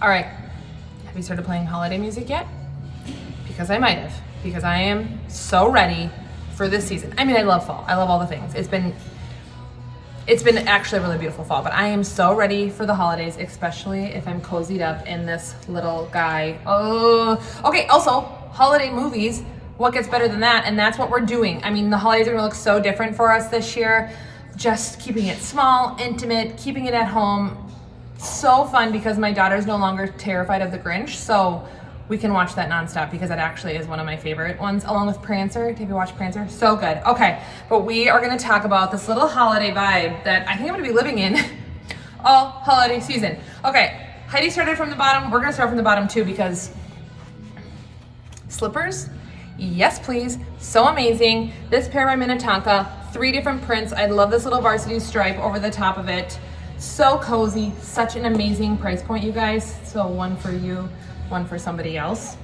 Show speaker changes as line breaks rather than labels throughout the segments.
All right, have you started playing holiday music yet? Because I might have, because I am so ready for this season. I mean, I love fall. I love all the things. It's been actually a really beautiful fall, but I am so ready for the holidays, especially if I'm cozied up in this little guy. Oh, okay. Also, holiday movies. What gets better than that? And that's what we're doing. I mean, the holidays are gonna look so different for us this year. Just keeping it small, intimate, keeping it at home. So fun because my daughter's no longer terrified of the Grinch, so we can watch that nonstop because that actually is one of my favorite ones, along with Prancer. Have you watched Prancer? So good. Okay, but we are gonna talk about this little holiday vibe that I think I'm gonna be living in all holiday season. Okay, Heidi started from the bottom. We're gonna start from the bottom too because slippers, yes please, so amazing. This pair by Minnetonka, 3 different prints. I love this little varsity stripe over the top of it. So cozy, such an amazing price point, you guys. So one for you, one for somebody else.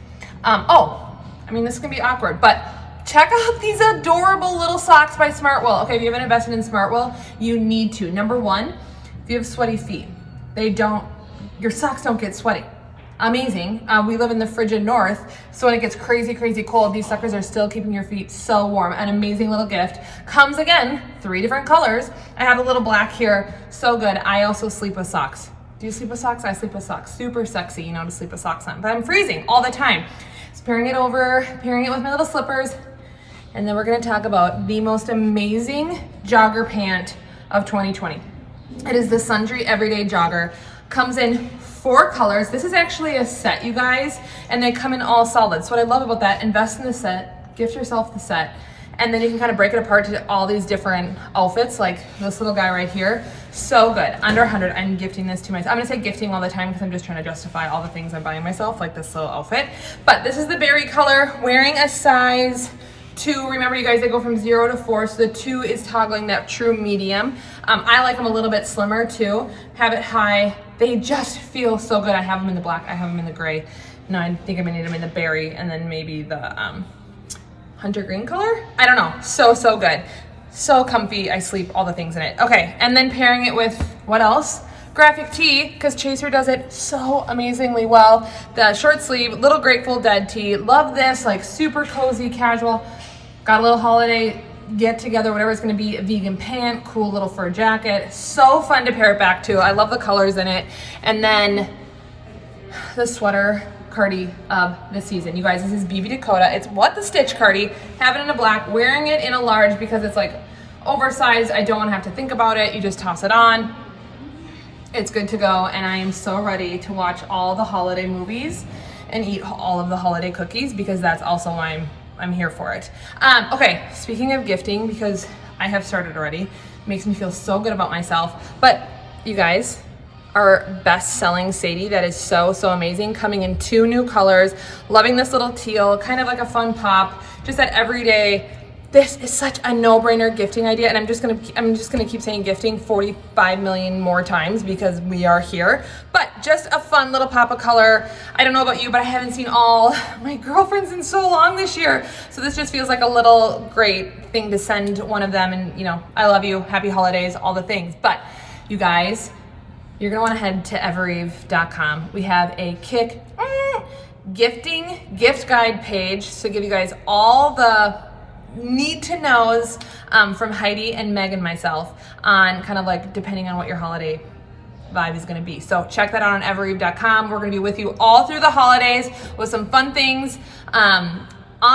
This is gonna be awkward, but check out these adorable little socks by Smartwool. Okay, if you haven't invested in Smartwool, you need to. Number one, if you have sweaty feet, your socks don't get sweaty. Amazing. We live in the frigid north, so when it gets crazy, crazy cold, these suckers are still keeping your feet so warm. An amazing little gift. Comes again, 3 different colors. I have a little black here, so good. I also sleep with socks. Do you sleep with socks? I sleep with socks. Super sexy, to sleep with socks on, but I'm freezing all the time. Just pairing it with my little slippers, and then we're gonna talk about the most amazing jogger pant of 2020. It is the Sundry Everyday Jogger. Comes in 4 colors. This is actually a set, you guys, and they come in all solids. So what I love about that, invest in the set, gift yourself the set, and then you can kind of break it apart to all these different outfits, like this little guy right here. So good, under 100. I'm gifting this to myself. I'm gonna say gifting all the time because I'm just trying to justify all the things I'm buying myself, like this little outfit. But this is the berry color, wearing a size 2. Remember, you guys, they go from 0 to 4, so the 2 is toggling that true medium. I like them a little bit slimmer too. Have it high. They just feel so good. I have them in the black. I have them in the gray. No, I think I'm gonna need them in the berry and then maybe the hunter green color. I don't know. So good. So comfy. I sleep, all the things in it. Okay, and then pairing it with what else? Graphic tee, because Chaser does it so amazingly well. The short sleeve, little Grateful Dead tee. Love this, like super cozy, casual. Got a little holiday get together, whatever it's gonna be, a vegan pant, cool little fur jacket. So fun to pair it back to. I love the colors in it. And then the sweater cardi of the season. You guys, this is BB Dakota. It's the stitch cardi. Have it in a black, wearing it in a large because it's like oversized. I don't wanna have to think about it. You just toss it on. It's good to go, and I am so ready to watch all the holiday movies and eat all of the holiday cookies because that's also why I'm here for it. Okay, speaking of gifting, because I have started already, makes me feel so good about myself. But you guys, our best-selling Sadie, that is so amazing, coming in 2 new colors. Loving this little teal, kind of like a fun pop, just that everyday. This is such a no-brainer gifting idea, and I'm just gonna keep saying gifting 45 million more times because we are here. But just a fun little pop of color. I don't know about you, but I haven't seen all my girlfriends in so long this year. So this just feels like a little great thing to send one of them, and I love you, happy holidays, all the things. But you guys, you're gonna wanna head to evereve.com. We have a gifting gift guide page to give you guys all the need to knows from Heidi and Meg and myself on kind of like depending on what your holiday vibe is going to be. So check that out on evereve.com. We're going to be with you all through the holidays with some fun things on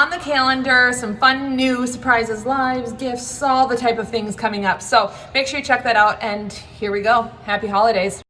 the calendar, some fun new surprises, lives, gifts, all the type of things coming up. So make sure you check that out, and here we go. Happy holidays.